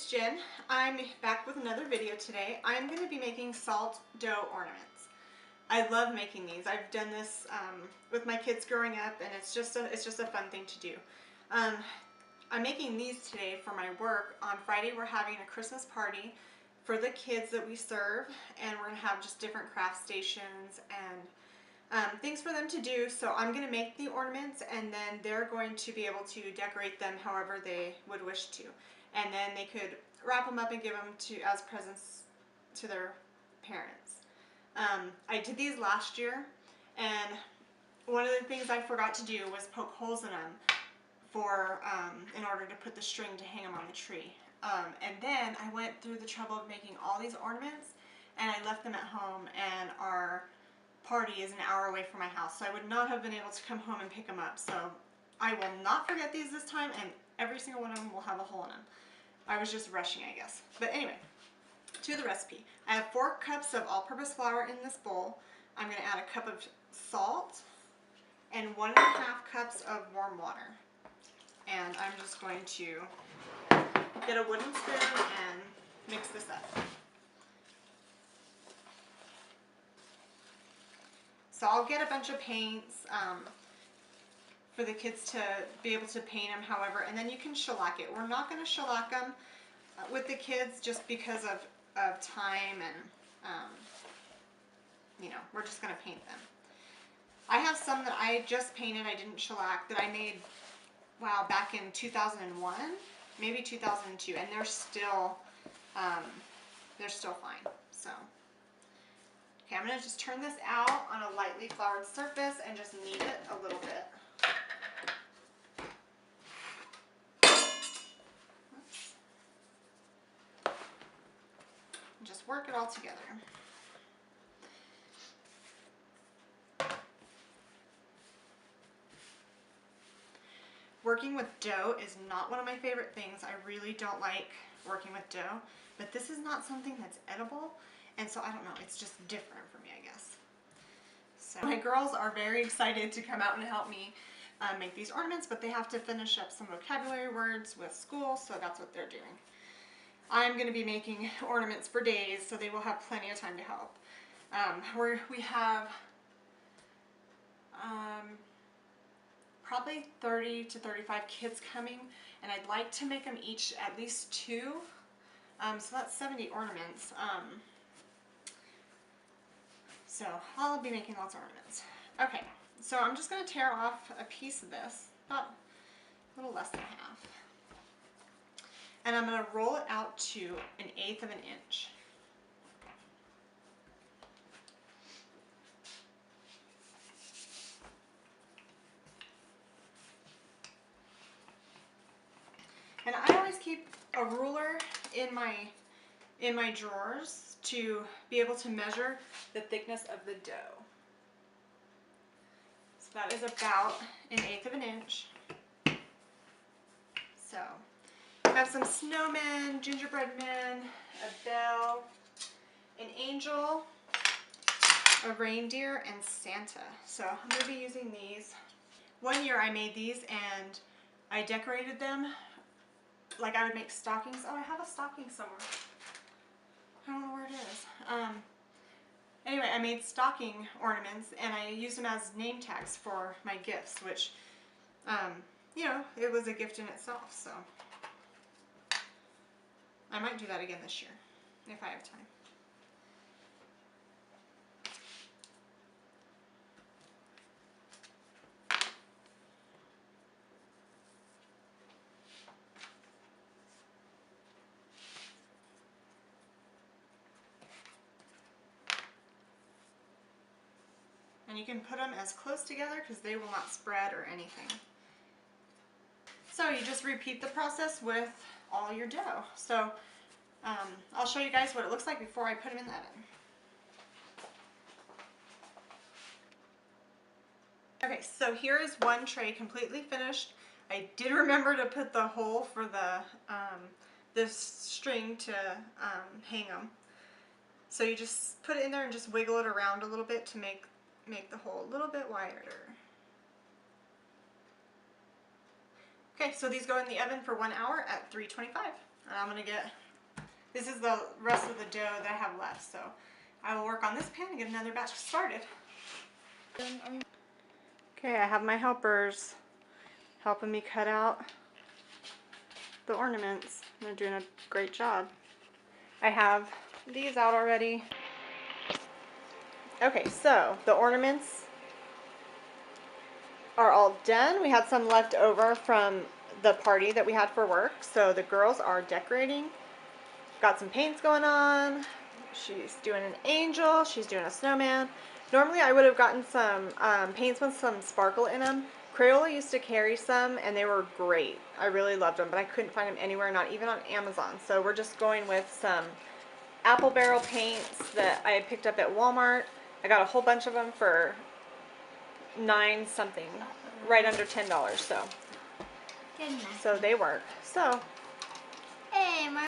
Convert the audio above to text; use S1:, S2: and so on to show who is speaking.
S1: it's Jen. I'm back with another video today. I'm going to be making salt dough ornaments. I love making these. I've done this with my kids growing up, and it's just a fun thing to do. I'm making these today for my work. On Friday we're having a Christmas party for the kids that we serve, and we're going to have just different craft stations and things for them to do. So I'm going to make the ornaments, and then they're going to be able to decorate them however they would wish to. And then they could wrap them up and give them as presents to their parents. I did these last year, and one of the things I forgot to do was poke holes in them in order to put the string to hang them on the tree. And then I went through the trouble of making all these ornaments, and I left them at home, and our party is an hour away from my house, so I would not have been able to come home and pick them up. So I will not forget these this time, and every single one of them will have a hole in them. I was just rushing, I guess. But anyway, to the recipe. I have 4 cups of all-purpose flour in this bowl. I'm going to add a cup of salt and 1.5 cups of warm water. And I'm just going to get a wooden spoon and mix this up. So I'll get a bunch of paints for the kids to be able to paint them however, and then you can shellac it. We're not going to shellac them with the kids just because of time, and you know, we're just going to paint them. I have some that I just painted, I didn't shellac, that I made, wow, back in 2001, maybe 2002, and they're still fine. So okay, I'm going to just turn this out on a lightly floured surface and just knead it a little bit. And just work it all together. Working with dough is not one of my favorite things. I really don't like working with dough, but this is not something that's edible, and so I don't know, it's just different for me, I guess. So my girls are very excited to come out and help me make these ornaments, but they have to finish up some vocabulary words with school, so that's what they're doing. I'm going to be making ornaments for days, so they will have plenty of time to help. We have probably 30 to 35 kids coming, and I'd like to make them each at least 2. So that's 70 ornaments. So I'll be making lots of ornaments. Okay, so I'm just going to tear off a piece of this, about a little less than half. And I'm going to roll it out to 1/8 of an inch. And I always keep a ruler in my drawers to be able to measure the thickness of the dough. So that is about 1/8 of an inch. So I have some snowmen, gingerbread men, a bell, an angel, a reindeer, and Santa. So I'm going to be using these. One year I made these and I decorated them like I would make stockings. Oh, I have a stocking somewhere. I don't know where it is. Anyway, I made stocking ornaments and I used them as name tags for my gifts, which, you know, it was a gift in itself, so I might do that again this year, if I have time. And you can put them as close together because they will not spread or anything. So you just repeat the process with all your dough. So I'll show you guys what it looks like before I put them in the oven. Okay, so here is one tray completely finished. I did remember to put the hole for this string to hang them. So you just put it in there and just wiggle it around a little bit to make the hole a little bit wider. Okay, so these go in the oven for 1 hour at 325. And I'm going to get, this is the rest of the dough that I have left, so I will work on this pan and get another batch started. Okay, I have my helpers helping me cut out the ornaments. They're doing a great job. I have these out already. Okay, so the ornaments are all done. We had some left over from the party that we had for work, so the girls are decorating. Got some paints going on. She's doing an angel. She's doing a snowman. Normally I would have gotten some paints with some sparkle in them. Crayola used to carry some and they were great. I really loved them, but I couldn't find them anywhere, not even on Amazon. So we're just going with some apple barrel paints that I had picked up at Walmart. I got a whole bunch of them for $9 something, right under $10. So they work. So